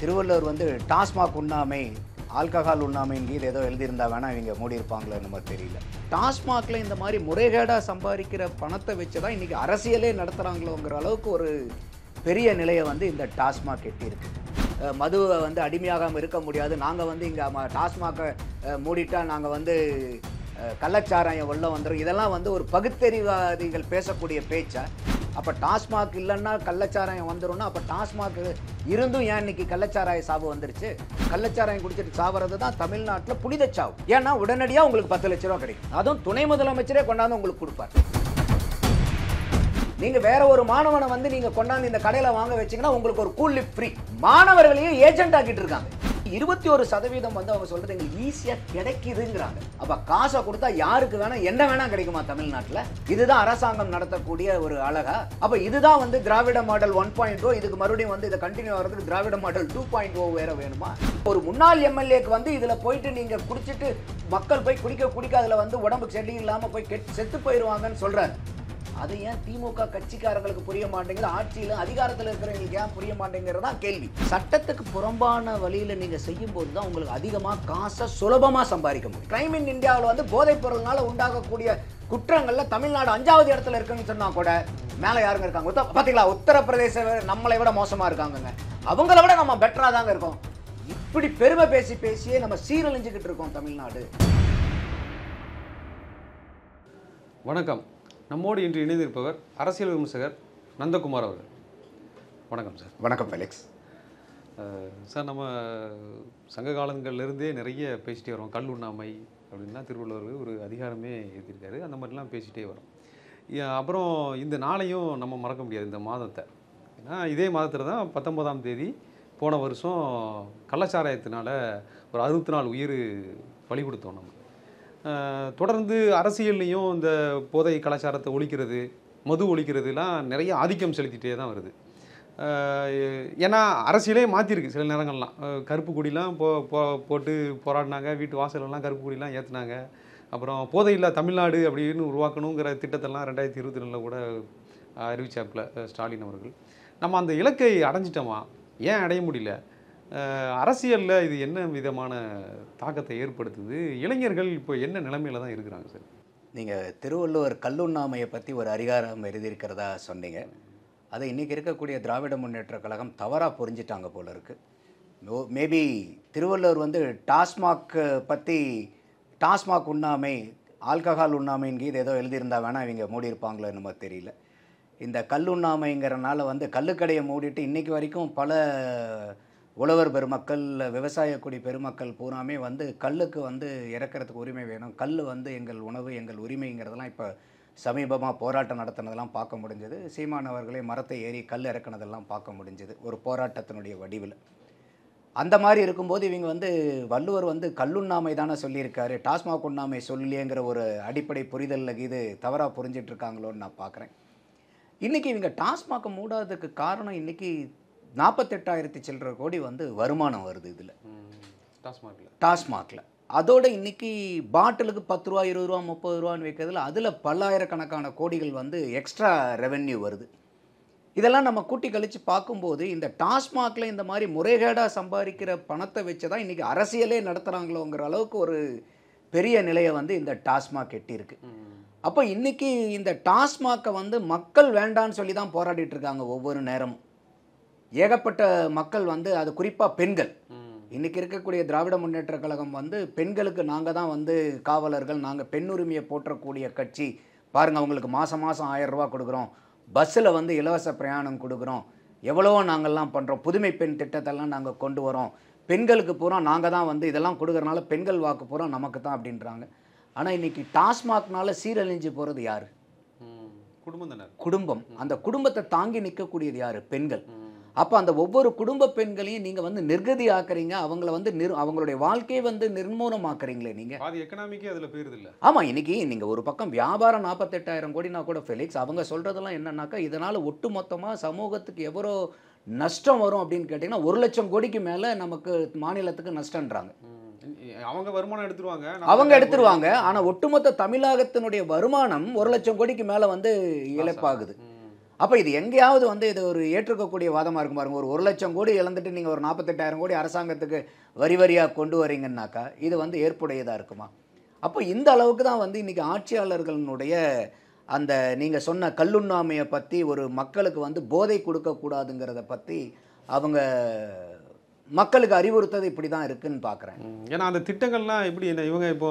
திருவள்ளுவர் வந்து டாஸ்மாக் உண்ணாமை ஆல்கஹால் உண்ணாமைன்னு ஏதோ எழுதியிருந்தா வேணா இவங்க மூடி இருப்பாங்களோ நம்ம தெரியல. டாஸ்மாக்ல இந்த மாதிரி முறைகேடா சம்பாதிக்கிற பணத்தை வச்சுதான் இன்னைக்கு அரசியலே நடத்துறாங்களோங்கிற அளவுக்கு ஒரு பெரிய நிலையை வந்து இந்த டாஸ்மாக் எட்டியிருக்கு. மதுவை வந்து அடிமையாகாமல் இருக்க முடியாது, நாங்கள் வந்து இங்கே டாஸ்மாகை மூடிட்டா நாங்கள் வந்து கள்ளச்சாராயம் உள்ள வந்துடும், இதெல்லாம் வந்து ஒரு பகுத்தறிவாதிகள் பேசக்கூடிய பேச்சா? அப்போ டாஸ்மாக் இல்லைன்னா கள்ளச்சாராயம் வந்துடும்னா அப்போ டாஸ்மாக் இருந்தும் ஏன் இன்னைக்கு கள்ளச்சாராய சாவு வந்துருச்சு? கள்ளச்சாராயம் குடிச்சிட்டு சாவுறது தான் தமிழ்நாட்டில் புனித சாவு. ஏன்னா உடனடியாக உங்களுக்கு 10 லட்ச ரூபா கிடைக்கும், அதுவும் துணை முதலமைச்சரே கொண்டாந்து உங்களுக்கு கொடுப்பார். நீங்க வேற ஒரு மாணவனை வந்து நீங்க கொண்டாந்து இந்த கடையில வாங்க வச்சீங்கன்னா உங்களுக்கு ஒரு கூல் லிப் ஃப்ரீ. மாணவர்களையும் ஏஜென்ட் ஆக்கிட்டு இருக்காங்க. 21% வந்து அவங்க சொல்றது எங்களுக்கு ஈஸியா கிடைக்குதுங்கிறாங்க. அப்ப காசை கொடுத்தா யாருக்கு வேணா என்ன வேணா கிடைக்குமா தமிழ்நாட்டுல? இதுதான் அரசாங்கம் நடத்தக்கூடிய ஒரு அழகா? அப்ப இதுதான் வந்து திராவிட மாடல் 1.0. இதுக்கு மறுபடியும் வந்து இதை கண்டினியூ ஆகிறதுக்கு திராவிட மாடல் 2.0 வேற வேணுமா? ஒரு முன்னாள் எம்எல்ஏக்கு வந்து இதுல போயிட்டு நீங்க குடிச்சிட்டு மக்கள் போய் குடிக்க அதுல வந்து உடம்புக்கு செடி இல்லாம போய் செத்து போயிருவாங்கன்னு சொல்றாரு. அது ஏன் திமுக கட்சிக்காரங்களுக்கு புரிய மாட்டேங்குது, ஆட்சியில அதிகாரத்தில் இருக்கிறவங்களுக்கு ஏன் புரிய மாட்டேங்கிறதா கேள்வி. சட்டத்துக்கு புறம்பான வழியில நீங்க செய்யும் போது தான் உங்களுக்கு அதிகமா காசை சுலபமா சம்பாதிக்க முடியும். கிரைம் இன் இந்தியாவில் வந்து போதைப் பொருள்னால உண்டாகக்கூடிய குற்றங்கள்ல தமிழ்நாடு 5வது இடத்துல இருக்குன்னு சொன்னா கூட மேல யாருங்க இருக்காங்க? பாத்தீங்களா, உத்தரப்பிரதேச நம்மளை விட மோசமா இருக்காங்க, அவங்கள விட நம்ம பெட்டரா தாங்க இருக்கோம். இப்படி பெருமை பேசியே நம்ம சீரழிஞ்சுக்கிட்டு இருக்கோம் தமிழ்நாடு. வணக்கம். நம்மோடு இன்று இணைந்திருப்பவர் அரசியல் விமர்சகர் நந்தகுமார் அவர்கள். வணக்கம் சார். வணக்கம் ஃபெலிக்ஸ். சார், நம்ம சங்க காலங்கள்லேருந்தே நிறைய பேசிட்டே வரோம். கல் உண்ணாமை அப்படின்னா திருவள்ளுவர் ஒரு அதிகாரமே எழுதியிருக்காரு, அந்த மாதிரிலாம் பேசிகிட்டே வரோம். அப்புறம் இந்த நாளையும் நம்ம மறக்க முடியாது, இந்த மாதத்தை. ஏன்னா இதே மாதத்தில் தான் 19ஆம் தேதி போன வருஷம் கள்ளச்சாராயத்தினால ஒரு 64 உயிர் பலி கொடுத்தோம். நம்ம தொடர்ந்து அரசியல்லையும் இந்த போதை கலாச்சாரத்தை ஒழிக்கிறது, மது ஒழிக்கிறதுலாம் நிறைய ஆதிக்கம் செலுத்திகிட்டே தான் வருது. ஏன்னா அரசியலே மாற்றிருக்கு. சில நேரங்கள்லாம் கருப்பு கொடிலாம் போட்டு போராடினாங்க, வீட்டு வாசலெல்லாம் கருப்பு கொடிலாம் ஏற்றுனாங்க. அப்புறம் போதையில்லா தமிழ்நாடு அப்படின்னு உருவாக்கணுங்கிற திட்டத்தெல்லாம் 2022 கூட அறிவிச்சாப்புல ஸ்டாலின் அவர்கள். நம்ம அந்த இலக்கை அடைஞ்சிட்டோமா? ஏன் அடைய முடியல? அரசியலில் இது என்ன விதமான தாக்கத்தை ஏற்படுத்துது? இளைஞர்கள் இப்போ என்ன நிலைமையில தான் இருக்கிறாங்க சார்? நீங்கள் திருவள்ளுவர் கல்லுண்ணாமையை பற்றி ஒரு அதிகாரம் எழுதியிருக்கிறதா சொன்னீங்க. அதை இன்றைக்கி இருக்கக்கூடிய திராவிட முன்னேற்ற கழகம் தவறாக புரிஞ்சிட்டாங்க போல இருக்குது. மேபி திருவள்ளுவர் வந்து டாஸ்மாக் உண்ணாமை ஆல்கஹால் உண்ணாமைன்னு இது ஏதோ எழுதியிருந்தா வேணா இவங்க மூடி இருப்பாங்களோ என்னமோ தெரியல. இந்த கல்லுண்ணாமைங்கிறனால வந்து கல்லுக்கடையை மூடிட்டு இன்றைக்கி வரைக்கும் பல உழவர் பெருமக்கள், விவசாய குடி பெருமக்கள் பூராமே வந்து கல்லுக்கு வந்து இறக்கிறதுக்கு உரிமை வேணும், கல் வந்து எங்கள் உணவு எங்கள் உரிமைங்கிறதெல்லாம் இப்போ சமீபமாக போராட்டம் நடத்தினதெல்லாம் பார்க்க முடிஞ்சது. சீமான் அவர்களே மரத்தை ஏறி கல் இறக்குனதெல்லாம் பார்க்க முடிஞ்சது ஒரு போராட்டத்தினுடைய வடிவில். அந்த மாதிரி இருக்கும்போது இவங்க வந்து வள்ளுவர் வந்து கல்லுண்ணாமை தானே சொல்லியிருக்காரு, டாஸ்மாக் உண்ணாமை சொல்லியேங்கிற ஒரு அடிப்படை புரிதலில் இது தவறாக புரிஞ்சிட்டு இருக்காங்களோன்னு நான் பார்க்குறேன். இன்றைக்கி இவங்க டாஸ்மாகை மூடாததுக்கு காரணம் இன்றைக்கி 48,000 சில்லற கோடி வந்து வருமானம் வருது இதில் டாஸ்மாகில். அதோட இன்றைக்கி பாட்டிலுக்கு 10 ரூபா 20 ரூபா 30 ரூபான்னு வைக்கிறதுல அதில் பல்லாயிரக்கணக்கான கோடிகள் வந்து எக்ஸ்ட்ரா ரெவென்யூ வருது. இதெல்லாம் நம்ம கூட்டி கழித்து பார்க்கும்போது இந்த டாஸ்மாகில் இந்த மாதிரி முறைகேடாக சம்பாதிக்கிற பணத்தை வச்சு தான் இன்றைக்கி அரசியலே நடத்துகிறாங்களோங்கிற அளவுக்கு ஒரு பெரிய நிலையை வந்து இந்த டாஸ்மாக் எட்டியிருக்கு. அப்போ இன்றைக்கி இந்த டாஸ்மாகை வந்து மக்கள் வேண்டான்னு சொல்லி தான் போராடிட்டு இருக்காங்க ஒவ்வொரு நேரமும். ஏகப்பட்ட மக்கள் வந்து அது குறிப்பாக பெண்கள். இன்றைக்கி இருக்கக்கூடிய திராவிட முன்னேற்ற கழகம் வந்து பெண்களுக்கு நாங்கள் தான் வந்து காவலர்கள், நாங்கள் பெண் உரிமையை போற்றக்கூடிய கட்சி, பாருங்கள் அவங்களுக்கு மாதம் 1000 ரூபா கொடுக்குறோம், பஸ்ஸில் வந்து இலவச பிரயாணம் கொடுக்குறோம், எவ்வளவோ நாங்கள்லாம் பண்ணுறோம், புதுமை பெண் திட்டத்தெல்லாம் நாங்கள் கொண்டு வரோம், பெண்களுக்கு பூரா நாங்கள் தான் வந்து இதெல்லாம் கொடுக்குறனால பெண்கள் வாக்கு பூரா நமக்கு தான் அப்படின்றாங்க. ஆனால் இன்றைக்கி டாஸ்மாக்னால சீரழிஞ்சு போகிறது யார்? குடும்பம். அந்த குடும்பத்தை தாங்கி நிற்கக்கூடியது யார்? பெண்கள். அப்போ அந்த ஒவ்வொரு குடும்ப பெண்களையும் நீங்கள் வந்து நிர்கதி ஆக்குறீங்க, அவங்கள வந்து அவங்களுடைய வாழ்க்கையை வந்து நிர்மூலமாக்குறீங்களே நீங்கள். அது எக்கனாமிக்கே அதில் போயிருது இல்லை? ஆமாம். இன்றைக்கி நீங்கள் ஒரு பக்கம் வியாபாரம் 48,000 கோடினா கூட ஃபெலிக்ஸ், அவங்க சொல்கிறதெல்லாம் என்னன்னாக்கா இதனால் ஒட்டு மொத்தமாக சமூகத்துக்கு எவ்வளோ நஷ்டம் வரும் அப்படின்னு கேட்டிங்கன்னா 1 லட்சம் கோடிக்கு மேலே நமக்கு மாநிலத்துக்கு நஷ்டன்றாங்க. அவங்க வருமானம் எடுத்துருவாங்க, அவங்க எடுத்துருவாங்க. ஆனால் ஒட்டுமொத்த தமிழகத்தினுடைய வருமானம் 1 லட்சம் கோடிக்கு மேலே வந்து இழப்பாகுது. அப்போ இது எங்கேயாவது வந்து இது ஒரு ஏற்றுக்கக்கூடிய வாதமாக இருக்கும் பாருங்க. ஒரு 1,00,000 கோடி இழந்துட்டு நீங்கள் ஒரு 48,000 கோடி அரசாங்கத்துக்கு வரி வரியாக கொண்டு வரீங்கன்னாக்கா இது வந்து ஏற்புடையதாக இருக்குமா? அப்போ இந்த அளவுக்கு தான் வந்து இன்றைக்கி ஆட்சியாளர்களுடைய அந்த நீங்கள் சொன்ன கல்லுண்ணாமையை பற்றி ஒரு மக்களுக்கு வந்து போதை கொடுக்கக்கூடாதுங்கிறத பற்றி அவங்க மக்களுக்கு அறிவுறுத்தது இப்படி தான் இருக்குன்னு பார்க்குறேன். ஏன்னா அந்த திட்டங்கள்லாம் எப்படி என்ன இவங்க இப்போ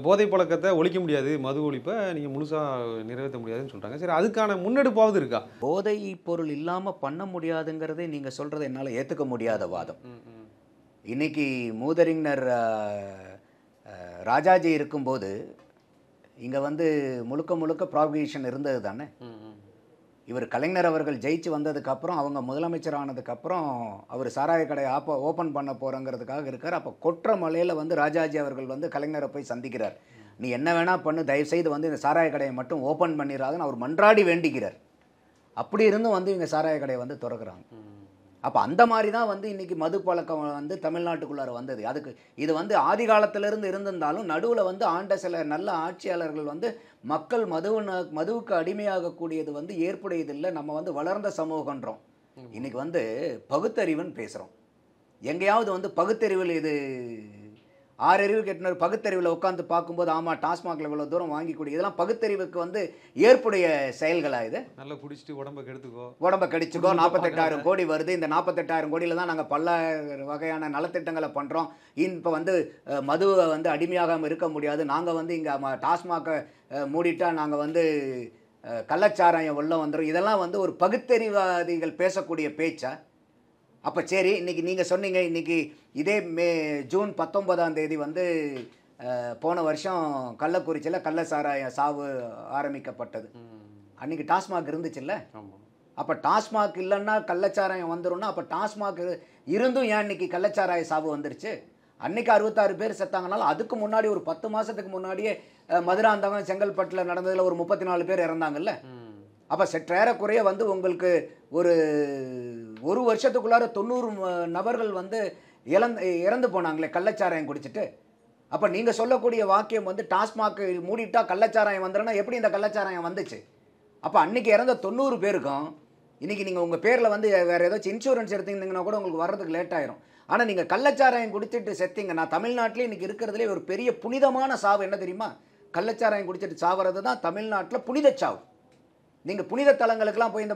போதை பழக்கத்தை ஒழிக்க முடியாது, மது ஒழிப்பை நீங்கள் முழுசாக நிறைவேற்ற முடியாதுன்னு சொல்கிறாங்க. சரி, அதுக்கான முன்னெடுப்பாவது இருக்கா? போதை பொருள் இல்லாமல் பண்ண முடியாதுங்கிறதே நீங்கள் சொல்கிறது என்னால் ஏற்றுக்க முடியாத வாதம். இன்னைக்கு மூதறிஞர் ராஜாஜி இருக்கும்போது இங்கே வந்து முழுக்க முழுக்க ப்ராபிகேஷன் இருந்தது தானே. இவர் கலைஞர் அவர்கள் ஜெயிச்சு வந்ததுக்கப்புறம் அவங்க முதலமைச்சர் ஆனதுக்கப்புறம் அவர் சாராய கடையை ஓப்பன் பண்ண போகிறங்கிறதுக்காக இருக்கார். அப்போ கொற்ற மலையில் வந்து ராஜாஜி அவர்கள் வந்து கலைஞரை போய் சந்திக்கிறார். நீ என்ன வேணால் பண்ணு, தயவுசெய்து வந்து இந்த சாராய கடையை மட்டும் ஓப்பன் பண்ணிடாதுன்னு அவர் மன்றாடி வேண்டிக்கிறார். அப்படி இருந்தும் வந்து இவங்க சாராய கடையை வந்து திறக்கிறாங்க. அப்போ அந்த மாதிரி தான் வந்து இன்றைக்கி மது பழக்கம் வந்து தமிழ்நாட்டுக்குள்ளார வந்தது. அதுக்கு இது வந்து ஆதி காலத்திலிருந்து இருந்திருந்தாலும் நடுவில் வந்து ஆண்ட சில நல்ல ஆட்சியாளர்கள் வந்து மக்கள் மதுவுக்கு அடிமையாகக்கூடியது வந்து ஏற்புடையதில்லை. நம்ம வந்து வளர்ந்த சமூகன்றோம். இன்றைக்கி வந்து பகுத்தறிவுன்னு பேசுகிறோம். எங்கேயாவது வந்து பகுத்தறிவில் இது ஆறறிவு கெட்டினர் பகுத்தறிவில் உட்காந்து பார்க்கும்போது ஆமாம் டாஸ்மாகில் இவ்வளோ தூரம் வாங்கிக்கூடிய இதெல்லாம் பகுத்தறிவுக்கு வந்து ஏற்புடைய செயல்களாக இது. நல்லா குடிச்சிட்டு உடம்பை கெடுத்துக்கோ 48,000 கோடி வருது. இந்த 48,000 கோடியில் தான் நாங்கள் பல வகையான நலத்திட்டங்களை பண்ணுறோம். இப்போ வந்து மதுவை வந்து அடிமையாகாமல் இருக்க முடியாது. நாங்கள் வந்து இங்கே டாஸ்மாகை மூடிட்டா நாங்கள் வந்து கள்ளச்சாராயம் உள்ள வந்துடும். இதெல்லாம் வந்து ஒரு பகுத்தறிவாதிகள் பேசக்கூடிய பேச்சா? அப்போ சரி, இன்றைக்கி நீங்கள் சொன்னீங்க இன்றைக்கி இதே ஜூன் 19 வந்து போன வருஷம் கள்ளக்குறிச்சியில் கள்ளச்சாராய சாவு ஆரம்பிக்கப்பட்டது. அன்றைக்கி டாஸ்மாக் இருந்துச்சுல்ல. அப்போ டாஸ்மாக் இல்லைன்னா கள்ளச்சாராயம் வந்துடும்னா அப்போ டாஸ்மாக் இருந்தும் ஏன் இன்றைக்கி கள்ளச்சாராய சாவு வந்துருச்சு? அன்றைக்கி 66 பேர் செத்தாங்கனாலும் அதுக்கு முன்னாடி ஒரு 10 மாதத்துக்கு முன்னாடியே மதுராந்தகம் செங்கல்பட்டில் நடந்ததில் ஒரு 34 பேர் இறந்தாங்கல்ல. அப்போ சற்றேறக்குறைய வந்து உங்களுக்கு ஒரு வருஷத்துக்குள்ளார 90 நபர்கள் வந்து இறந்து போனாங்களே கள்ளச்சாராயம் குடிச்சிட்டு. அப்போ நீங்கள் சொல்லக்கூடிய வாக்கியம் வந்து டாஸ்மாக் மூடிட்டா கள்ளச்சாராயம் வந்துடும்னா எப்படி இந்த கள்ளச்சாராயம் வந்துச்சு? அப்போ அன்றைக்கி இறந்த 90 பேருக்கும் இன்றைக்கி நீங்கள் உங்கள் பேரில் வந்து வேறு ஏதாச்சும் இன்சூரன்ஸ் எடுத்தீங்கன்னா கூட உங்களுக்கு வர்றதுக்கு லேட் ஆயிரும். ஆனால் நீங்கள் கள்ளச்சாராயம் குடிச்சிட்டு செத்தீங்கன்னா தமிழ்நாட்டிலே இன்றைக்கி இருக்கிறதுலே ஒரு பெரிய புனிதமான சாவு என்ன தெரியுமா? கள்ளச்சாராயம் குடிச்சிட்டு சாவது தான் தமிழ்நாட்டில் புனித சாவு. நீங்கள் புனித தலங்களுக்கெல்லாம் போய் இந்த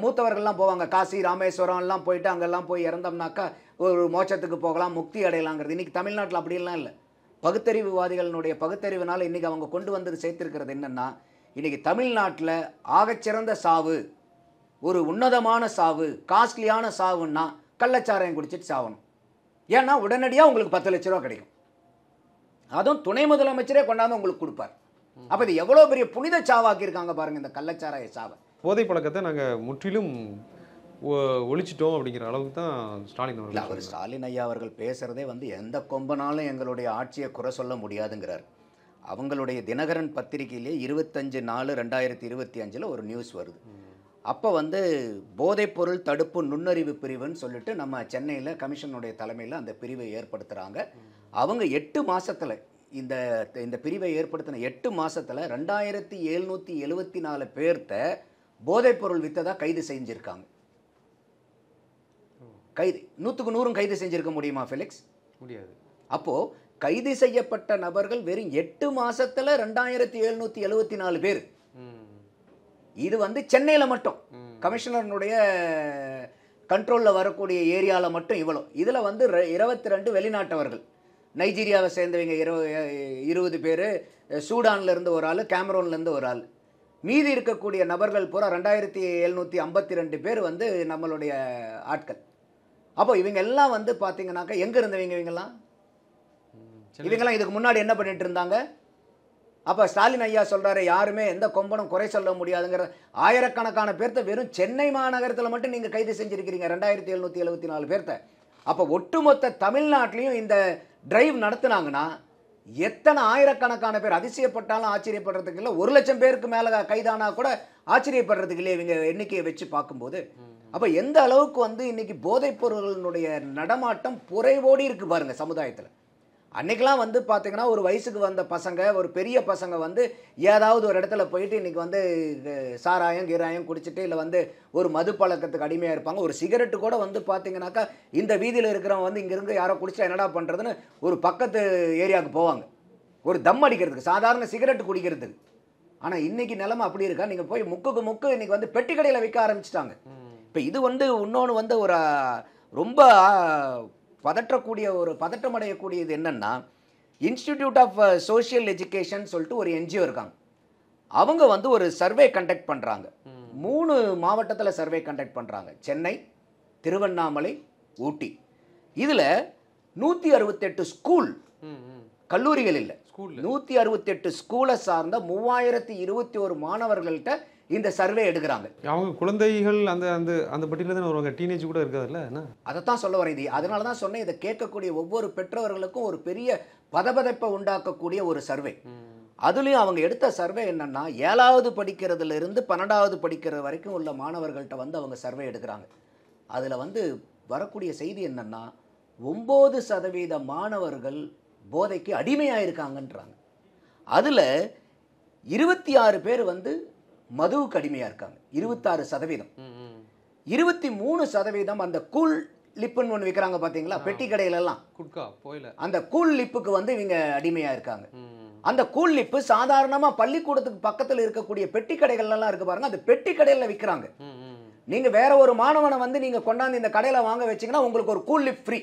மூத்தவர்கள்லாம் போவாங்க, காசி ராமேஸ்வரம்லாம் போயிட்டு அங்கெல்லாம் போய் இறந்தோம்னாக்கா ஒரு மோட்சத்துக்கு போகலாம், முக்தி அடையலாங்கிறது. இன்றைக்கி தமிழ்நாட்டில் அப்படியெல்லாம் இல்லை. பகுத்தறிவுவாதிகளினுடைய பகுத்தறிவுனால இன்றைக்கி அவங்க கொண்டு வந்து சேர்த்துருக்கிறது என்னென்னா, இன்றைக்கி தமிழ்நாட்டில் ஆகச்சிறந்த சாவு, ஒரு உன்னதமான சாவு, காஸ்ட்லியான சாவுன்னா கள்ளச்சாராயம் குடிச்சிட்டு சாவணும். ஏன்னா உடனடியாக உங்களுக்கு 10 லட்ச ரூபா கிடைக்கும். அதுவும் துணை முதலமைச்சரே கொண்டாந்து உங்களுக்கு கொடுப்பார். அப்போ இது எவ்வளோ பெரிய புனித சாவாக்கியிருக்காங்க பாருங்கள் இந்த கள்ளச்சாராய சாவை. போதை பழக்கத்தை நாங்கள் முற்றிலும் ஒழிச்சிட்டோம் அப்படிங்கிற அளவுக்கு தான் ஸ்டாலின் அவர்கள். அவர் ஸ்டாலின் ஐயா அவர்கள் பேசுகிறதே வந்து எந்த கொம்பனாலும் எங்களுடைய ஆட்சியை குறை சொல்ல முடியாதுங்கிறார். அவங்களுடைய தினகரன் பத்திரிகையிலே 25/4/2025 ஒரு நியூஸ் வருது. அப்போ வந்து போதைப்பொருள் தடுப்பு நுண்ணறிவு பிரிவுன்னு சொல்லிட்டு நம்ம சென்னையில் கமிஷனுடைய தலைமையில் அந்த பிரிவை ஏற்படுத்துகிறாங்க. அவங்க 8 மாதத்தில் இந்த பிரிவை ஏற்படுத்தின 8 மாதத்தில் 2774 பேர்த்த போதைப்பொருள் வித்ததா கைது செஞ்சுருக்காங்க. கைது 100க்கு 100 கைது செஞ்சிருக்க முடியுமா ஃபெலிக்ஸ்? முடியாது. அப்போது கைது செய்யப்பட்ட நபர்கள் வெறும் 8 மாதத்தில் 2774 பேர். இது வந்து சென்னையில் மட்டும் கமிஷனருடைய கண்ட்ரோலில் வரக்கூடிய ஏரியாவில் மட்டும் இவ்வளோ. இதில் வந்து 22 வெளிநாட்டவர்கள், நைஜீரியாவை சேர்ந்தவங்க 20 பேர், சூடான்லேருந்து ஒரு ஆள், கேமரூன்லேருந்து ஒரு ஆள். மீதி இருக்கக்கூடிய நபர்கள் பூரா 2752 பேர் வந்து நம்மளுடைய ஆட்கள். அப்போ இவங்க எல்லாம் வந்து பார்த்தீங்கன்னாக்கா எங்கே இருந்தவங்க இவங்கெல்லாம் இதுக்கு முன்னாடி என்ன பண்ணிட்டு இருந்தாங்க? அப்போ ஸ்டாலின் ஐயா சொல்கிறாரு யாருமே எந்த கொம்பனும் குறை சொல்ல முடியாதுங்கிற ஆயிரக்கணக்கான பேர்த்த வெறும் சென்னை மாநகரத்தில் மட்டும் நீங்கள் கைது செஞ்சுருக்கிறீங்க 2774 பேர்த்த. அப்போ ஒட்டுமொத்த தமிழ்நாட்டிலையும் இந்த டிரைவ் நடத்துனாங்கன்னா எத்தனை ஆயிரக்கணக்கான பேர்? அதிசயப்பட்டாலும் ஆச்சரியப்படுறதுக்கு இல்லை. 1 லட்சம் பேருக்கு மேலே கைதானா கூட ஆச்சரியப்படுறதுக்கு இல்லையே இவங்க எண்ணிக்கையை வச்சு பார்க்கும்போது. அப்போ எந்த அளவுக்கு வந்து இன்னைக்கு போதைப் பொருளினுடைய நடமாட்டம் புரைவோடி இருக்கு பாருங்க சமுதாயத்தில். அன்னைக்கெல்லாம் வந்து பார்த்தீங்கன்னா ஒரு வயசுக்கு வந்த பசங்க, ஒரு பெரிய பசங்க வந்து ஏதாவது ஒரு இடத்துல போயிட்டு இன்னைக்கு வந்து சாராயம் கீராயம் குடிச்சிட்டு இல்லை வந்து ஒரு மது பழக்கத்துக்கு அடிமையாக இருப்பாங்க. ஒரு சிகரெட்டு கூட வந்து பார்த்தீங்கன்னாக்கா இந்த வீதியில் இருக்கிறவங்க வந்து இங்கேருந்து யாரோ குடிச்சா என்னடா பண்ணுறதுன்னு ஒரு பக்கத்து ஏரியாவுக்கு போவாங்க, ஒரு தம் அடிக்கிறதுக்கு, சாதாரண சிகரெட் குடிக்கிறதுக்கு. ஆனால் இன்னைக்கு நிலைமை அப்படி இருக்கா? நீங்கள் போய் முக்குக்கு முக்கு இன்னைக்கு வந்து பெட்டி கடையில் விற்க ஆரம்பிச்சிட்டாங்க. இப்போ இது வந்து இன்னொன்று வந்து ஒரு ரொம்ப பதற்றம் அடையக்கூடியது என்னன்னா, இன்ஸ்டிடியூட் ஆஃப் சோஷியல் எஜுகேஷன் சொல்லிட்டு ஒரு என்ஜிஓ இருக்காங்க. அவங்க வந்து ஒரு சர்வே கண்டக்ட் பண்ணுறாங்க. 3 மாவட்டத்தில் சர்வே கண்டக்ட் பண்ணுறாங்க. சென்னை, திருவண்ணாமலை, ஊட்டி. இதில் 168 ஸ்கூல், கல்லூரிகள் இல்லை, 168 ஸ்கூலை சார்ந்த 3021 மாணவர்கள்ட்ட இந்த சர்வே எடுக்கிறாங்க. அவங்க குழந்தைகள் அந்த அந்த அந்த பட்டியலில் தான் வருவாங்க, டீனேஜ் கூட இருக்காதுல்ல. அதைத்தான் சொல்ல வரேன். இது அதனால தான் சொன்னேன், இதை கேட்கக்கூடிய ஒவ்வொரு பெற்றவர்களுக்கும் ஒரு பெரிய பதபதைப்பை உண்டாக்கக்கூடிய ஒரு சர்வே. அதுலேயும் அவங்க எடுத்த சர்வே என்னன்னா, 7வது படிக்கிறதுலேருந்து 12வது படிக்கிற வரைக்கும் உள்ள மாணவர்கள்ட்ட வந்து அவங்க சர்வே எடுக்கிறாங்க. அதில் வந்து வரக்கூடிய செய்தி என்னன்னா, 9% மாணவர்கள் போதைக்கு அடிமையாக இருக்காங்கன்றாங்க. அதில் 26 பேர் வந்து மதுவுக்கு அடிமையாக இருக்காங்க, 26%. 23% அந்த கூல் லிப்புன்னு ஒன்று விற்கிறாங்க பார்த்தீங்களா, பெட்டி கடையிலெல்லாம் அந்த கூல் லிப்புக்கு வந்து இவங்க அடிமையாக இருக்காங்க. அந்த கூல் லிப்பு சாதாரணமாக பள்ளிக்கூடத்துக்கு பக்கத்தில் இருக்கக்கூடிய பெட்டி கடைகள்லாம் இருக்கு பாருங்க, அந்த பெட்டி கடையில் விற்கிறாங்க. நீங்கள் வேற ஒரு மாணவனை வந்து நீங்கள் கொண்டாந்து இந்த கடையில் வாங்க வச்சிங்கன்னா உங்களுக்கு ஒரு கூல் லிப் ஃப்ரீ.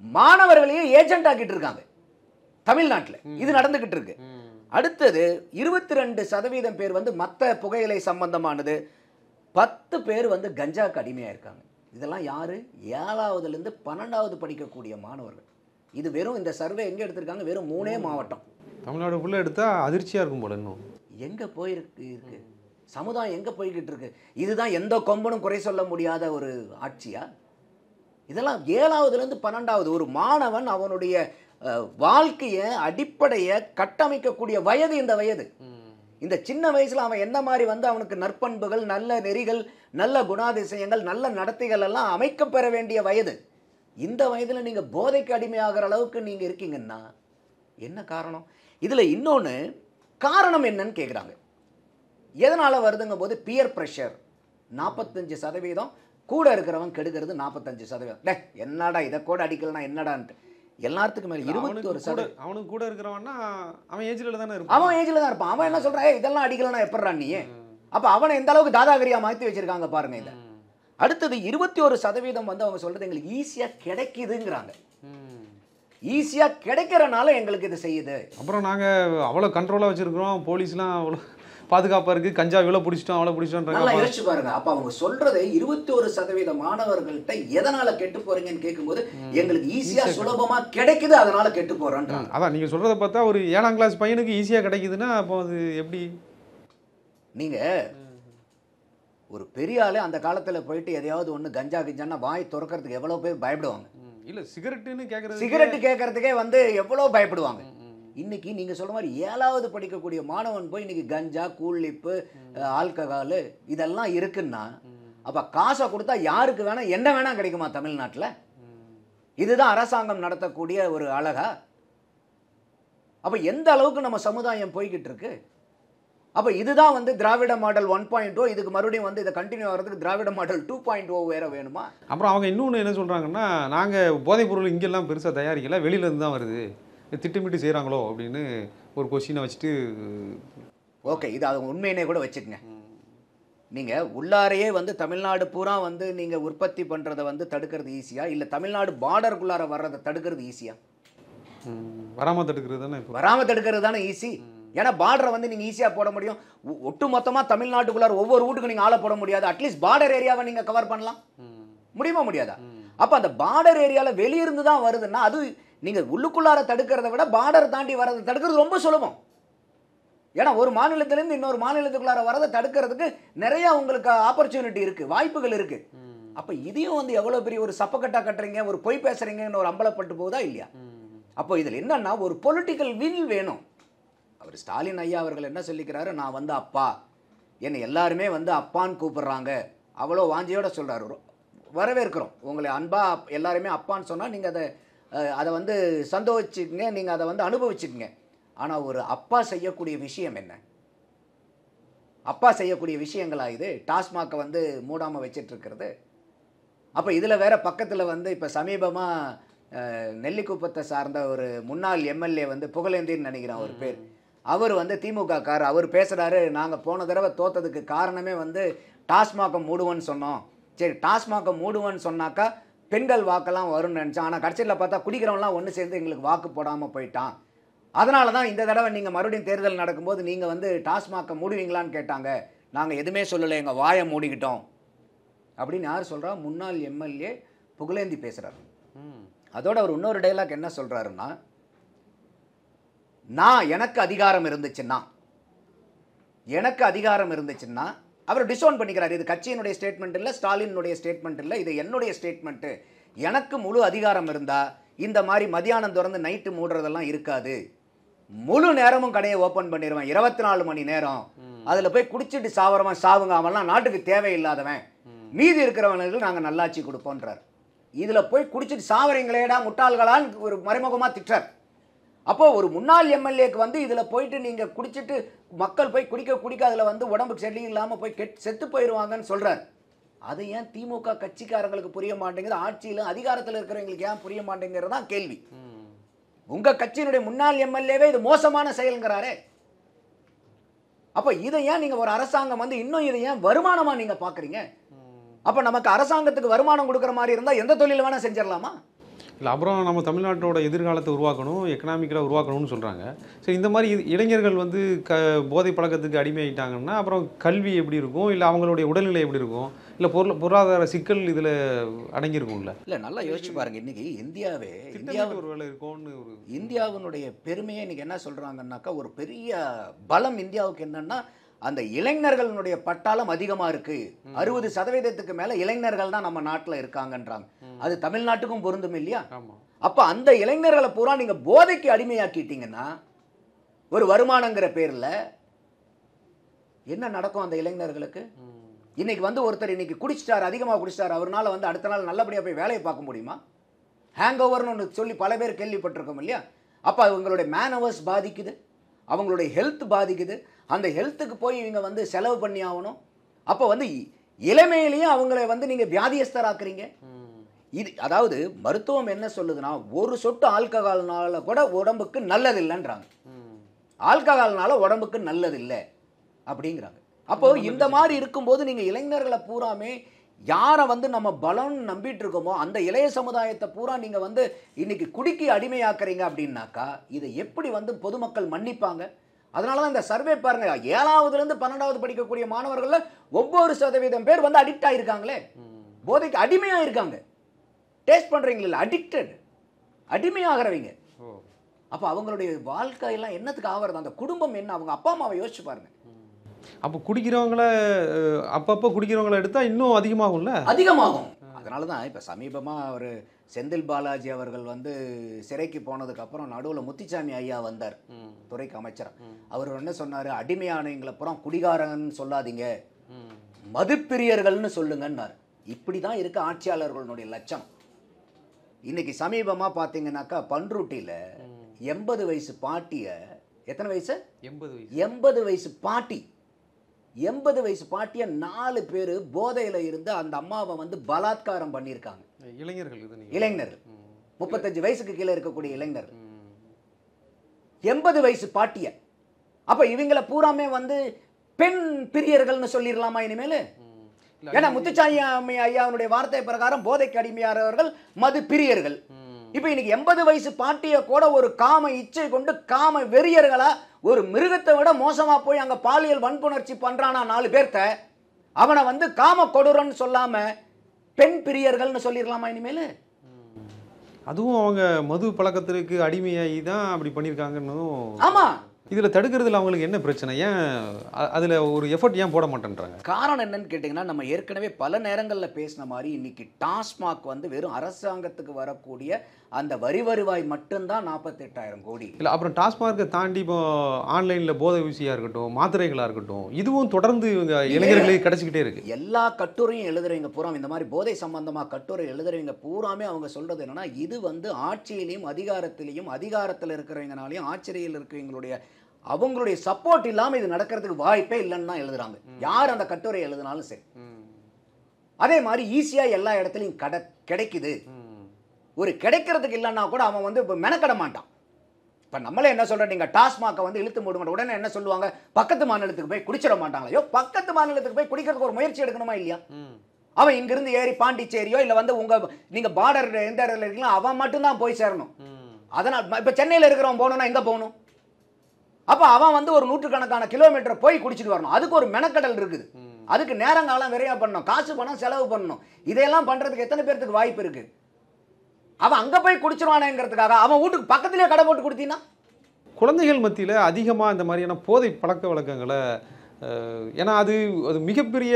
மாணவர்களையே ஏஜென்ட் ஆக்கிட்டு இருக்காங்க தமிழ்நாட்டில். இது நடந்துகிட்டு இருக்கு. அடுத்தது 22% பேர் வந்து மற்ற புகையிலை சம்பந்தமானது, 10 பேர் வந்து கஞ்சாக்கு அடிமையாக இருக்காங்க. இதெல்லாம் யாரு? 7வதுலேருந்து 12வது படிக்கக்கூடிய மாணவர்கள். இது வெறும் இந்த சர்வே எங்கே எடுத்திருக்காங்க? வெறும் 3 மாவட்டம். தமிழ்நாடு ஃபுல்லாக எடுத்தால் அதிர்ச்சியாக இருக்கும் போல. இன்னும் எங்கே போயிருக்கு இருக்கு சமுதாயம், எங்கே போய்கிட்டு இருக்கு? இதுதான் எந்த கொம்பனும் குறை சொல்ல முடியாத ஒரு ஆட்சியா? இதெல்லாம் 7வதுலேருந்து 12வது ஒரு மாணவன் அவனுடைய வாழ்க்கையை அடிப்படையை கட்டமைக்கக்கூடிய வயது இந்த வயது. இந்த சின்ன வயசுல அவன் என்ன மாதிரி வந்து அவனுக்கு நற்பண்புகள், நல்ல நெறிகள், நல்ல குணாதிசயங்கள், நல்ல நடத்தைகள் எல்லாம் அமைக்க பெற வேண்டிய வயது. இந்த வயதுல நீங்க போதைக்கு அடிமையாகிற அளவுக்கு நீங்க இருக்கீங்கன்னா என்ன காரணம்? இதுல இன்னொன்று காரணம் என்னன்னு கேட்குறாங்க. எதனால வருதுங்க போது பியர் ப்ரெஷர் 45%, கூட இருக்கிறவன் கெடுக்கிறது 45%. என்னடா இதை கூட அடிக்கலனா என்னடான்ட்டு எல்லாத்துக்கும் மேல 21%. அவனுக்கு கூட இருக்கிறவன்னா அவன் ஏஜ்ல தானே இருப்பான். அவன் ஏஜ்ல தான் இருப்பான். அவன் என்ன சொல்றான், இதெல்லாம் அடிக்கலனா எப்பறா நீ? அப்ப அவனை எந்த அளவுக்கு தாதாகிரியா மாத்தி வச்சிருக்காங்க பாருங்க. இத அடுத்தது 21% வந்து அவங்க சொல்றது எங்களுக்கு ஈஸியா கிடைக்குதுங்கறாங்க. ஈஸியா கிடைக்கிறனால எங்களுக்கு இது செய்யுது. அப்புறம் நாங்க அவ்வளவு கண்ட்ரோலா வச்சிருக்கோம், போலீஸ்லாம் அவ்வளவு பாதுகாப்பா இருக்கு, கஞ்சா இவ்வளவு பிடிச்சிட்டோம் அவ்வளவு பிடிச்சிட்டோம். நல்லா யோசிச்சு பாருங்க. அப்ப அவங்க சொல்றது 21% மாணவர்கள்ட்ட எதனால கெட்டு போறீங்கன்னு கேட்கும்போது எங்களுக்கு ஈஸியா சுலபமா கிடைக்குது அதனால கெட்டு போறோம். அதான் நீங்க சொல்றத பார்த்தா ஒரு 7ஆம் கிளாஸ் பையனுக்கு ஈஸியா கிடைக்குதுன்னா அப்போ அது எப்படி? நீங்க ஒரு பெரிய ஆளு அந்த காலத்துல போயிட்டு எதையாவது ஒண்ணு கஞ்சா கிஞ்சான்னா வாய் திறக்கிறதுக்கு எவ்வளவு பேர் பயப்படுவாங்க. இல்ல சிகரெட்டுன்னு கேட்கறது, சிகரெட் கேட்கறதுக்கே வந்து எவ்வளவு பயப்படுவாங்க. இன்னைக்கு நீங்க சொல்ற மாதிரி 7வது படிக்கக்கூடிய மாணவன் போய் இன்னைக்கு கஞ்சா, கூல்லிப்பு, ஆல்கஹால் இதெல்லாம் இருக்குன்னா அப்ப காசை கொடுத்தா யாருக்கு வேணா என்ன வேணா கிடைக்குமா தமிழ்நாட்டில்? இதுதான் அரசாங்கம் நடத்தக்கூடிய ஒரு அழகா? அப்ப எந்த அளவுக்கு நம்ம சமுதாயம் போய்கிட்டு இருக்கு? அப்ப இதுதான் வந்து திராவிட மாடல் 1.0. இதுக்கு மறுபடியும் வந்து இதை கண்டினியூ ஆகிறதுக்கு திராவிட மாடல் 2.0 வேற வேணுமா? அப்புறம் அவங்க இன்னொன்று என்ன சொல்றாங்கன்னா, நாங்க போதைப் பொருள் இங்கெல்லாம் பெருசா தயாரிக்கல, வெளியில இருந்து தான் வருது, திட்டமிட்டு செய்கிறாங்களோ அப்படின்னு ஒரு கொஸ்டினை வச்சுட்டு. ஓகே, இது அது உண்மையினே கூட வச்சுக்கங்க. நீங்கள் உள்ளாரையே வந்து தமிழ்நாடு பூரா வந்து நீங்கள் உற்பத்தி பண்ணுறதை வந்து தடுக்கிறது ஈஸியா, இல்லை தமிழ்நாடு பார்டருக்குள்ளார வர்றதை தடுக்கிறது ஈஸியா? வராமல் தடுக்கிறது தானே. வராமல் தடுக்கிறது தானே ஈஸி. ஏன்னா பார்டரை வந்து நீங்கள் ஈஸியாக போட முடியும். ஒட்டு மொத்தமாக தமிழ்நாட்டுக்குள்ளார ஒவ்வொரு வீட்டுக்கு நீங்கள் ஆளை போட முடியாது. அட்லீஸ்ட் பார்டர் ஏரியாவை நீங்கள் கவர் பண்ணலாம். முடியுமா முடியாதா? அப்போ அந்த பார்டர் ஏரியாவில் வெளியிருந்து தான் வருதுன்னா அது நீங்கள் உள்ளுக்குள்ளார தடுக்கிறத விட பார்டர் தாண்டி வரதை தடுக்கிறது ரொம்ப சுலபம். ஏன்னா ஒரு மாநிலத்திலேருந்து இன்னொரு மாநிலத்துக்குள்ளார வரதை தடுக்கிறதுக்கு நிறைய உங்களுக்கு ஆப்பர்ச்சுனிட்டி இருக்குது, வாய்ப்புகள் இருக்குது. அப்போ இதையும் வந்து எவ்வளோ பெரிய ஒரு சப்பக்கட்டா கட்டுறீங்க, ஒரு பொய் பேசுகிறீங்கன்னு ஒரு அம்பலப்பட்டு போகுதா இல்லையா? அப்போ இதில் என்னன்னா ஒரு பொலிட்டிக்கல் வில் வேணும். அவர் ஸ்டாலின் ஐயா அவர்கள் என்ன சொல்லிக்கிறாரு, நான் வந்து அப்பா, என்னை எல்லாருமே வந்து அப்பான்னு கூப்பிடுறாங்க, அவ்வளோ வாஞ்சியோட சொல்கிறாரு. வரவேற்கிறோம், உங்களை அன்பா எல்லாருமே அப்பான்னு சொன்னால் நீங்கள் அதை அதை வந்து சந்தோஷிச்சுக்குங்க, நீங்கள் அதை வந்து அனுபவிச்சுக்குங்க. ஆனால் ஒரு அப்பா செய்யக்கூடிய விஷயம் என்ன? அப்பா செய்யக்கூடிய விஷயங்களா இது? டாஸ்மாகை வந்து மூடாமல் வச்சிட்டு இருக்கிறது. அப்போ இதில் வேற பக்கத்தில் வந்து இப்போ சமீபமாக நெல்லிக்குப்பத்தை சார்ந்த ஒரு முன்னாள் எம்எல்ஏ வந்து புகழேந்தின்னு நினைக்கிறேன் அவர் பேர். அவர் வந்து திமுக கார், அவர் பேசுகிறாரு, நாங்கள் போன தடவை தோத்ததுக்கு காரணமே வந்து டாஸ்மாகை மூடுவோன்னு சொன்னோம். சரி, டாஸ்மாகை மூடுவோன்னு சொன்னாக்கா பெண்கள் வாக்கெல்லாம் வரும்னு நினச்சோம். ஆனால் கடைசியில் பார்த்தா குடிக்கிறவங்களாம் ஒன்று சேர்ந்து எங்களுக்கு வாக்கு போடாமல் போயிட்டான். அதனால தான் இந்த தடவை நீங்கள் மறுபடியும் தேர்தல் நடக்கும்போது நீங்கள் வந்து டாஸ்மாகை மூடுவீங்களான்னு கேட்டாங்க. நாங்கள் எதுவுமே சொல்லலை, எங்கள் வாயை மூடிக்கிட்டோம் அப்படின்னு யார் சொல்கிறா? முன்னாள் எம்எல்ஏ புகழேந்தி பேசுகிறார். அதோட அவர் இன்னொரு டைலாக் என்ன சொல்கிறாருன்னா, எனக்கு அதிகாரம் இருந்துச்சுன்னா அவர் டிசோன் பண்ணிக்கிறார். இது கட்சியினுடைய ஸ்டேட்மெண்ட் இல்லை, ஸ்டாலினுடைய ஸ்டேட்மெண்ட் இல்லை, இது என்னுடைய ஸ்டேட்மெண்ட்டு. எனக்கு முழு அதிகாரம் இருந்தால் இந்த மாதிரி மதியானம் திறந்து நைட்டு மூடுறதெல்லாம் இருக்காது. முழு நேரமும் கடையை ஓப்பன் பண்ணிடுவேன், 24 மணி நேரம். அதில் போய் குடிச்சிட்டு சாவரவன் சாவுங்க, அவன்லாம் நாட்டுக்கு தேவையில்லாதவன். மீதி இருக்கிறவங்களுக்கு நாங்கள் நல்லாட்சி கொடுப்போன்றார். இதில் போய் குடிச்சிட்டு சாவறீங்களேடா முட்டாள்களான்னு ஒரு மறைமுகமாக திட்டார். அப்போ ஒரு முன்னாள் எம்எல்ஏக்கு வந்து இதில் போயிட்டு நீங்கள் குடிச்சிட்டு மக்கள் போய் குடிக்க அதில் வந்து உடம்புக்கு சரி இல்லாமல் போய் செத்து போயிடுவாங்கன்னு சொல்கிறார். அது ஏன் திமுக கட்சிக்காரங்களுக்கு புரிய மாட்டேங்குது, ஆட்சியில் அதிகாரத்தில் இருக்கிறவங்களுக்கு ஏன் புரிய மாட்டேங்கிறது தான் கேள்வி. உங்கள் கட்சியினுடைய முன்னாள் எம்எல்ஏவே இது மோசமான செயல்ங்கிறாரே. அப்போ இதை ஏன் நீங்கள் ஒரு அரசாங்கம் வந்து இன்னும் இதை ஏன் வருமானமாக நீங்கள் பார்க்குறீங்க? அப்போ நமக்கு அரசாங்கத்துக்கு வருமானம் கொடுக்குற மாதிரி இருந்தால் எந்த தொழில் வேணால் செஞ்சிடலாமா? இல்லை, அப்புறம் நம்ம தமிழ்நாட்டோட எதிர்காலத்தை உருவாக்கணும், எக்கனாமிக்கலாக உருவாக்கணும்னு சொல்கிறாங்க. சரி, இந்த மாதிரி இளைஞர்கள் வந்து போதை பழக்கத்துக்கு அடிமையாயிட்டாங்கன்னா அப்புறம் கல்வி எப்படி இருக்கும், இல்லை அவங்களுடைய உடல்நிலை எப்படி இருக்கும், இல்லை பொருளாதார சிக்கல் இதில் அடங்கியிருக்கும்ல? இல்லை, நல்லா யோசிச்சு பாருங்க. இன்னைக்கு ஒரு வேலை இருக்கும்னு ஒரு இந்தியாவினுடைய பெருமையை இன்னைக்கு என்ன சொல்கிறாங்கன்னாக்கா, ஒரு பெரிய பலம் இந்தியாவுக்கு என்னன்னா அந்த இளைஞர்களுடைய பட்டாளம் அதிகமாக இருக்கு. 60% மேலே இளைஞர்கள் தான் நம்ம நாட்டில் இருக்காங்கன்றாங்க. அது தமிழ்நாட்டுக்கும் பொருந்தும் இல்லையா? அப்போ அந்த இளைஞர்களை பூரா நீங்கள் போதைக்கு அடிமையாக்கிட்டீங்கன்னா ஒரு வருமானங்கிற பேரில் என்ன நடக்கும் அந்த இளைஞர்களுக்கு? இன்னைக்கு வந்து ஒருத்தர் இன்னைக்கு குடிச்சிட்டார், அதிகமாக குடிச்சிட்டார், அவரால் வந்து அடுத்த நாள் நல்லபடியாக போய் வேலையை பார்க்க முடியுமா? ஹேங் ஓவர்னு ஒன்று சொல்லி பல பேர் கேள்விப்பட்டிருக்கோம் இல்லையா? அப்போ அவங்களுடைய மேன் ஹவர்ஸ் பாதிக்குது, அவங்களுடைய ஹெல்த் பாதிக்குது. அந்த ஹெல்த்துக்கு போய் இவங்க வந்து செலவு பண்ணி ஆகணும். அப்போ வந்து இளமையிலையும் அவங்களை வந்து நீங்கள் வியாதியஸ்தராக்குறீங்க. இது அதாவது மருத்துவம் என்ன சொல்லுதுன்னா, ஒரு சொட்டு ஆல்கஹால்னால கூட உடம்புக்கு நல்லதில்லைன்றாங்க. ஆல்கஹால்னால உடம்புக்கு நல்லதில்லை அப்படிங்கிறாங்க. அப்போ இந்த மாதிரி இருக்கும்போது நீங்கள் இளைஞர்களை பூராமே யாரை வந்து நம்ம பலம் நம்பிட்டு இருக்கோமோ அந்த இளைய சமுதாயத்தை பூரா நீங்கள் வந்து இன்னைக்கு குடிக்கி அடிமையாக்குறீங்க அப்படின்னாக்கா இதை எப்படி வந்து பொதுமக்கள் மன்னிப்பாங்க? அதனால தான் இந்த சர்வே பாருங்க, 7ஆவதுலேருந்து 12ஆவது படிக்கக்கூடிய மாணவர்கள் 9% பேர் வந்து அடிக்ட் ஆகிருக்காங்களே, போதைக்கு அடிமையாக இருக்காங்க. டேஸ்ட் பண்ணுறீங்களா? அடிமையாகிறவங்க. அப்போ அவங்களுடைய வாழ்க்கையெல்லாம் என்னத்துக்கு ஆகிறது? அந்த குடும்பம் என்ன? அவங்க அப்பா அம்மாவை யோசிச்சு பாருங்க. அப்போ அப்பப்போ குடிக்கிறவங்கள எடுத்தால் இன்னும் அதிகமாகும். அதனால தான் இப்போ சமீபமாக ஒரு செந்தில் பாலாஜி அவர்கள் வந்து சிறைக்கு போனதுக்கப்புறம் நடுவில் முத்துசாமி ஐயா வந்தார், துறைக்கு அமைச்சர். அவர் என்ன சொன்னார்? அடிமையானவங்களை புறம் குடிகாரன்னு சொல்லாதீங்க, மதுப்பிரியர்கள்னு சொல்லுங்கன்னார். இப்படி தான் இருக்க ஆட்சியாளர்களுடைய லட்சம். இன்னைக்கு சமீபமாக பார்த்தீங்கன்னாக்கா பண்ருட்டியில் 80 வயசு பாட்டியை, எத்தனை வயசு? 80 வயசு பாட்டி, 80 வயசு பாட்டியை 4 பேர் போதையில் இருந்து அந்த அம்மாவை வந்து பலாத்காரம் பண்ணியிருக்காங்க. இளைஞர்கள் 35 வயசுக்கு கீழே இருக்கக்கூடிய இளைஞர்கள் 80 வயசு பாட்டிய. அப்ப இவங்களை பூராமே வந்து பெண் பிரியர்கள்னு சொல்லிடலாமா இனிமேல்? ஏன்னா முத்துசாமி ஐயாவுடைய வார்த்தை பிரகாரம் போதைக்கு அடிமையானவர்கள் மது பிரியர்கள். இப்ப இன்னைக்கு 80 வயசு பாட்டிய கூட ஒரு காம இச்சை கொண்டு காம வெறியர்களா ஒரு மிருகத்தை விட மோசமா போய் அங்க பாலியல் வன்புணர்ச்சி பண்றானா 4 பேர்த்த, அவனை வந்து காம கொடூரன்னு சொல்லாம பெண் பிரியர்கள்னு சொல்லிடலாமா இனிமேல்? அதுவும் அவங்க மது பழக்கத்திற்கு அடிமையாகி தான் அப்படி பண்ணியிருக்காங்கன்னு. ஆமா, இதில் தடுக்கிறதுல அவங்களுக்கு என்ன பிரச்சனை? ஏன் அதில் ஒரு எஃபர்ட் ஏன் போட மாட்டேன்றாங்க? காரணம் என்னன்னு கேட்டிங்கன்னா, நம்ம ஏற்கனவே பல நேரங்களில் பேசின மாதிரி இன்னைக்கு டாஸ்மாக் வந்து வெறும் அரசாங்கத்துக்கு வரக்கூடிய அந்த வரி வருவாய் மட்டும்தான் 48,000 கோடி. இல்லை, அப்புறம் டாஸ்மார்க்கை தாண்டி இப்போ ஆன்லைனில் போதை ஊசியாக இருக்கட்டும், மாத்திரைகளாக இருக்கட்டும், இதுவும் தொடர்ந்து இவங்க இளைஞர்களுக்கு கிடச்சிக்கிட்டே இருக்கு. எல்லா கட்டுரையும் எழுதுறவங்க பூரா இந்த மாதிரி போதை சம்பந்தமாக கட்டுரை எழுதுறவங்க பூராமே அவங்க சொல்றது என்னன்னா, இது வந்து ஆட்சியிலையும் அதிகாரத்திலையும் அதிகாரத்தில் இருக்கிறவங்கனாலையும் ஆட்சியில் இருக்கிறவங்களுடைய அவங்களுடைய சப்போர்ட் இல்லாமல் இது நடக்கிறதுக்கு வாய்ப்பே இல்லைன்னு தான் எழுதுறாங்க. யார் அந்த கட்டுரை எழுதினாலும் சரி. அதே மாதிரி ஈஸியாக எல்லா இடத்துலையும் கிடைக்குது. ஒரு கிடைக்கிறதுக்கு இல்லைன்னா கூட அவன் வந்து இப்போ மெனக்கட மாட்டான். இப்போ நம்மளே என்ன சொல்கிறோம், நீங்கள் டாஸ்மாகை வந்து இழுத்து மூடுங்க, உடனே என்ன சொல்லுவாங்க, பக்கத்து மாநிலத்துக்கு போய் குடிச்சிட மாட்டாங்களா? ஐயோ, பக்கத்து மாநிலத்துக்கு போய் குடிக்கிறதுக்கு ஒரு முயற்சி எடுக்கணுமா இல்லையா? அவன் இங்கிருந்து ஏறி பாண்டிச்சேரியோ இல்லை வந்து நீங்கள் பார்டர் எந்த இடத்துல இருக்கீங்களோ அவன் மட்டும்தான் போய் சேரணும். அதனால் இப்போ சென்னையில் இருக்கிறவன் போகணுன்னா எங்கே போகணும்? அப்போ அவன் வந்து ஒரு நூற்றுக்கணக்கான கிலோமீட்டர் போய் குடிச்சிட்டு வரணும். அதுக்கு ஒரு மெனக்கடல் இருக்குது. அதுக்கு நேரங்காலம் விரையா பண்ணணும், காசு பணம் செலவு பண்ணணும். இதையெல்லாம் பண்ணுறதுக்கு எத்தனை பேருக்கு வாய்ப்பு இருக்குது? அவன் அங்கே போய் குடிச்சிருவானேங்கிறதுக்காக அவன் வீட்டுக்கு பக்கத்துலேயே கடை போட்டு கொடுத்தீங்கன்னா, குழந்தைகள் மத்தியில் அதிகமாக இந்த மாதிரியான போதை பழக்க வழக்கங்களை ஏன்னா அது மிகப்பெரிய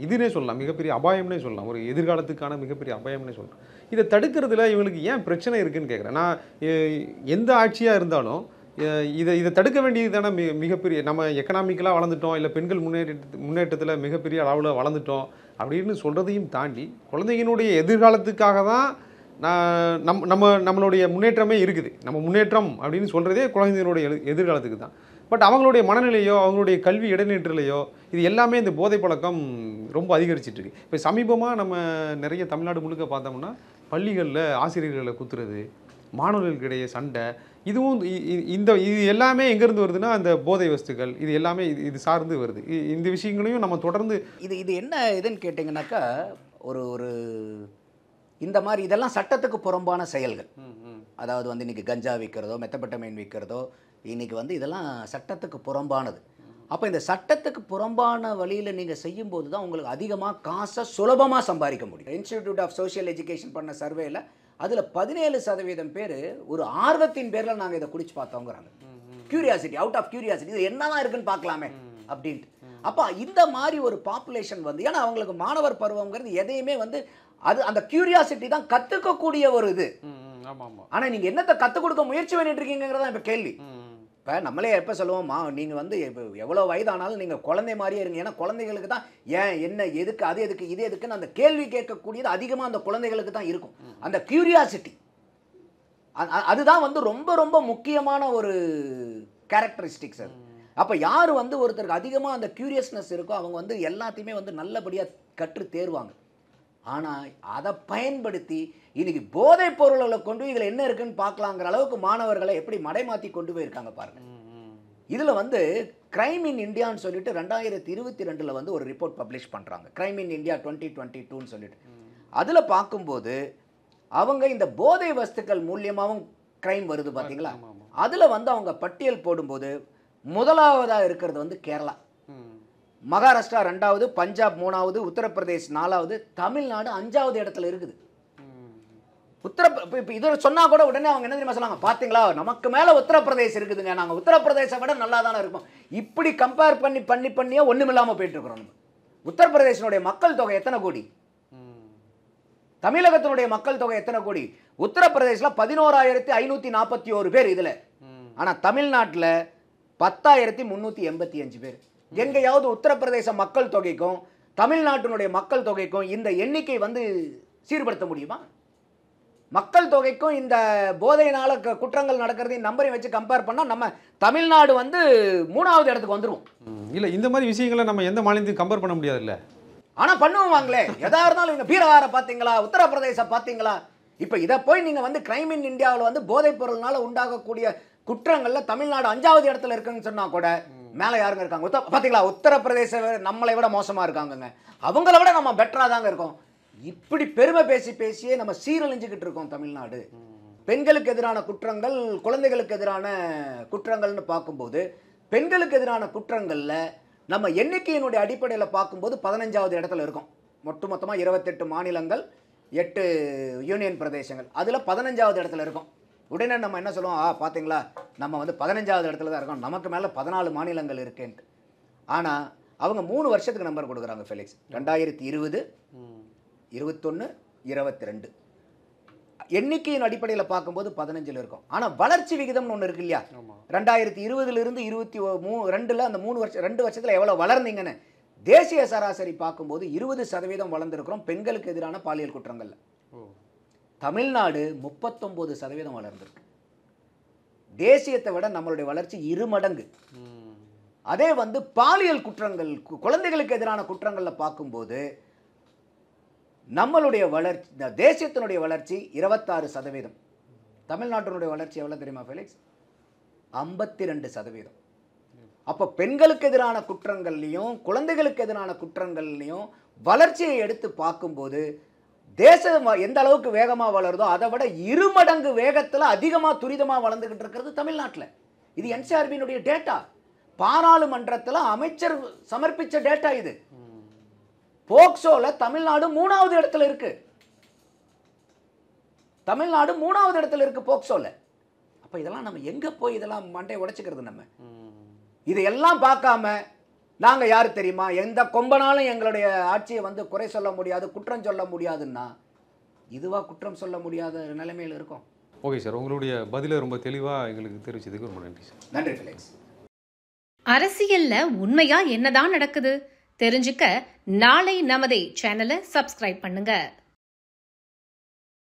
இதுனே சொல்லலாம், மிகப்பெரிய அபாயம்னே சொல்லலாம், ஒரு எதிர்காலத்துக்கான மிகப்பெரிய அபாயம்னே சொல்லலாம். இதை தடுக்கிறதுல இவங்களுக்கு ஏன் பிரச்சனை இருக்குன்னு கேட்குறேன். நான் எந்த ஆட்சியாக இருந்தாலும் இதை தடுக்க வேண்டியது தானே மிகப்பெரிய, நம்ம எக்கனாமிக்கலாக வளர்ந்துட்டோம், இல்லை பெண்கள் முன்னேற்றத்தில் மிகப்பெரிய அளவில் வளர்ந்துட்டோம் அப்படின்னு சொல்கிறதையும் தாண்டி குழந்தைகளுடைய எதிர்காலத்துக்காக தான் நம்மளுடைய முன்னேற்றமே இருக்குது. நம்ம முன்னேற்றம் அப்படின்னு சொல்கிறதே குழந்தைகளுடைய எதிர்காலத்துக்கு தான். பட் அவங்களுடைய மனநிலையோ அவங்களுடைய கல்வி இடைநிற்றலையோ இது எல்லாமே இந்த போதை பழக்கம் ரொம்ப அதிகரிச்சிட்டு இருக்கு. இப்போ சமீபமாக நம்ம நிறைய தமிழ்நாடு முழுக்க பார்த்தோம்னா பள்ளிகளில் ஆசிரியர்களை குத்துறது, மாணவர்களுக்கிடையே சண்டை, இதுவும் இது எல்லாமே எங்கேருந்து வருதுன்னா அந்த போதை வஸ்துக்கள் இது எல்லாமே இது சார்ந்து வருது. இந்த விஷயங்களையும் நம்ம தொடர்ந்து இது என்ன இதுன்னு கேட்டிங்கனாக்கா, ஒரு இந்த மாதிரி இதெல்லாம் சட்டத்துக்கு புறம்பான செயல்கள். அதாவது வந்து இன்றைக்கி கஞ்சா விற்கிறதோ மெத்தபெட்டமைன் விற்கிறதோ இன்றைக்கி வந்து இதெல்லாம் சட்டத்துக்கு புறம்பானது. அப்போ இந்த சட்டத்துக்கு புறம்பான வழியில் நீங்கள் செய்யும்போது தான் உங்களுக்கு அதிகமாக காசை சுலபமாக சம்பாதிக்க முடியும். இன்ஸ்டிடியூட் ஆஃப் சோஷியல் எஜுகேஷன் பண்ண சர்வேயில் அதில் 17% பேர் ஒரு ஆர்வத்தின் பேரில் நாங்கள் இதை குடிச்சு பார்த்தோங்கிறாங்க. கியூரியாசிட்டி, அவுட் ஆஃப் கியூரியாசிட்டி, இது என்னதான் இருக்குன்னு பார்க்கலாமே அப்படின்ட்டு. அப்போ இந்த மாதிரி ஒரு பாப்புலேஷன் வந்து, ஏன்னா அவங்களுக்கு மாணவர் பருவங்கிறது எதையுமே வந்து அது அந்த கியூரியாசிட்டி தான் கற்றுக்கக்கூடிய ஒரு இது. ஆனால் நீங்கள் என்னத்தை கற்றுக் கொடுக்க முயற்சி பண்ணிட்டு இருக்கீங்கிறதா இப்போ கேள்வி. இப்போ நம்மளே எப்போ சொல்லுவோம்மா, நீங்கள் வந்து எவ்வளோ வயதானாலும் நீங்கள் குழந்தை மாதிரியே இருங்க. ஏன்னா குழந்தைகளுக்கு தான் ஏன் என்ன எதுக்கு அது எதுக்கு இது எதுக்குன்னு அந்த கேள்வி கேட்கக்கூடியது அதிகமாக அந்த குழந்தைகளுக்கு தான் இருக்கும். அந்த கியூரியாசிட்டி அதுதான் வந்து ரொம்ப ரொம்ப முக்கியமான ஒரு கேரக்டரிஸ்டிக்ஸ் அது. அப்போ யார் வந்து ஒருத்தருக்கு அதிகமாக அந்த கியூரியஸ்னஸ் இருக்கோ அவங்க வந்து எல்லாத்தையுமே வந்து நல்லபடியாக கற்று தேர்வாங்க. ஆனால் அதை பயன்படுத்தி இன்னைக்கு போதைப் பொருள்களை கொண்டு இதில் என்ன இருக்குன்னு பார்க்கலாங்கிற அளவுக்கு மாணவர்களை எப்படி மடைமாற்றி கொண்டு போயிருக்காங்க பாருங்க. இதில் வந்து கிரைம் இன் இந்தியான்னு சொல்லிட்டு 2022 வந்து ஒரு ரிப்போர்ட் பப்ளிஷ் பண்ணுறாங்க. கிரைம் இன் இந்தியா 2022 சொல்லிட்டு அதில் பார்க்கும்போது அவங்க இந்த போதை வஸ்துக்கள் மூலியமாகவும் கிரைம் வருது பார்த்தீங்களா. அதில் வந்து அவங்க பட்டியல் போடும்போது முதலாவதாக இருக்கிறது வந்து கேரளா, மகாராஷ்டிரா 2வது, பஞ்சாப் 3வது, உத்தரப்பிரதேஷ் 4வது, தமிழ்நாடு 5வது இடத்துல இருக்குது. இப்போ இதை சொன்னா கூட உடனே அவங்க என்ன தெரியுமா சொன்னாங்க, பார்த்தீங்களா நமக்கு மேலே உத்தரப்பிரதேஷ் இருக்குதுங்க, நாங்கள் உத்தரப்பிரதேசை விட நல்லா தானே இருக்கும். இப்படி கம்பேர் பண்ணியே ஒன்றுமில்லாமல் போயிட்டு இருக்கிறோம். நம்ம உத்தரப்பிரதேசனுடைய மக்கள் தொகை எத்தனை கோடி, தமிழகத்தினுடைய மக்கள் தொகை எத்தனை கோடி? உத்தரப்பிரதேசில் 11,541 பேர் இதில். ஆனால் தமிழ்நாட்டில் 10,385 பேர். எங்கேயாவது உத்தரப்பிரதேச மக்கள் தொகைக்கும் தமிழ்நாட்டினுடைய மக்கள் தொகைக்கும் இந்த எண்ணிக்கை வந்து சீர்படுத்த முடியுமா? மக்கள் தொகைக்கும் இந்த போதையினால குற்றங்கள் நடக்கிறதையும் நம்பரையும் வச்சு கம்பேர் பண்ணால் நம்ம தமிழ்நாடு வந்து 3வது இடத்துக்கு வந்துடும். இல்லை, இந்த மாதிரி விஷயங்களை நம்ம எந்த மாநிலத்தையும் கம்பேர் பண்ண முடியாதுல்ல. ஆனால் பண்ணுவாங்களே, எதா இருந்தாலும் இங்கே பீகாரை பார்த்தீங்களா, உத்தரப்பிரதேச பார்த்தீங்களா. இப்போ இதை போய் நீங்கள் வந்து கிரைம் இன் இந்தியாவில் வந்து போதைப் பொருள்னால உண்டாகக்கூடிய குற்றங்களில் தமிழ்நாடு 5வது இடத்துல இருக்குன்னு சொன்னால் கூட மேலே யாருங்க இருக்காங்க? பார்த்தீங்களா, உத்தரப்பிரதேச நம்மளை விட மோசமாக இருக்காங்கங்க, அவங்கள விட நம்ம பெட்டராக தாங்க இருக்கோம். இப்படி பெருமை பேசியே நம்ம சீரழிஞ்சுக்கிட்டு இருக்கோம் தமிழ்நாடு. பெண்களுக்கு எதிரான குற்றங்கள், குழந்தைகளுக்கு எதிரான குற்றங்கள்னு பார்க்கும்போது பெண்களுக்கு எதிரான குற்றங்களில் நம்ம எண்ணிக்கையினுடைய அடிப்படையில் பார்க்கும்போது 15வது இடத்துல இருக்கும். மொத்தமாக 28 மாநிலங்கள், 8 யூனியன் பிரதேசங்கள், அதில் 15வது இடத்துல இருக்கும். உடனே நம்ம என்ன சொல்லுவோம், பார்த்தீங்களா நம்ம வந்து 15வது இடத்துல தான் இருக்கோம், நமக்கு மேலே 14 மாநிலங்கள் இருக்குன்ட்டு. ஆனால் அவங்க 3 வருஷத்துக்கு நம்பர் கொடுக்குறாங்க ஃபெலிக்ஸ். 2020, 21, 22 எண்ணிக்கையின் அடிப்படையில் பார்க்கும்போது 15ல் இருக்கும். ஆனால் வளர்ச்சி விகிதம்னு ஒன்று இருக்கு இல்லையா, 2020 22 அந்த 2 வருஷத்தில் எவ்வளோ வளர்ந்தீங்கன்னு தேசிய சராசரி பார்க்கும்போது 20% வளர்ந்துருக்கிறோம் பெண்களுக்கு எதிரான பாலியல் குற்றங்கள்ல. தமிழ்நாடு 39% வளர்ந்துருக்கு. தேசியத்தை விட நம்மளுடைய வளர்ச்சி 2 மடங்கு. அதே வந்து பாலியல் குற்றங்கள், குழந்தைகளுக்கு எதிரான குற்றங்களில் பார்க்கும்போது நம்மளுடைய வளர்ச்சி, தேசியத்தினுடைய வளர்ச்சி 26%. தமிழ்நாட்டினுடைய வளர்ச்சி எவ்வளோ தெரியுமா ஃபெலிக்ஸ்? 52%. அப்போ பெண்களுக்கு எதிரான குற்றங்கள்லையும் குழந்தைகளுக்கு எதிரான குற்றங்கள்லையும் வளர்ச்சியை எடுத்து பார்க்கும்போது தேசம் எந்த அளவுக்கு வேகமாக வளருதோ அதை விட 2 மடங்கு வேகத்தில் அதிகமாக துரிதமாக வளர்ந்துகிட்டு இருக்கிறது தமிழ்நாட்டில். இது என்சிஆர்பியினுடைய டேட்டா. பாராளுமன்றத்தில் அமைச்சர் சமர்ப்பிச்ச டேட்டா இது. போக்சோல தமிழ்நாடு 3வது இடத்துல இருக்கு. தமிழ்நாடு 3வது இடத்துல இருக்கு போக்சோல. அப்ப இதெல்லாம் நம்ம எங்க போய் இதெல்லாம் மண்டை உடைச்சுக்கிறது? நம்ம இதையெல்லாம் பார்க்காம நாங்க யாரு தெரியுமா, எந்த கொம்பனாலும் எங்களுடைய ஆட்சியை வந்து குறை சொல்ல முடியாது, குற்றம் சொல்ல முடியாதுன்னா இதுவா குற்றம் சொல்ல முடியாத நிலைமையில் இருக்கும். ஓகே சார், உங்களுடைய பதிலை ரொம்ப தெளிவாக எங்களுக்கு தெரிவிச்சதுக்கு ரொம்ப நன்றி சார். நன்றி ஃபெலிக்ஸ். அரசியல்ல உண்மையா என்னதான் நடக்குது தெரிஞ்சுக்க நாளை நமதே சேனலை சப்ஸ்கிரைப் பண்ணுங்க.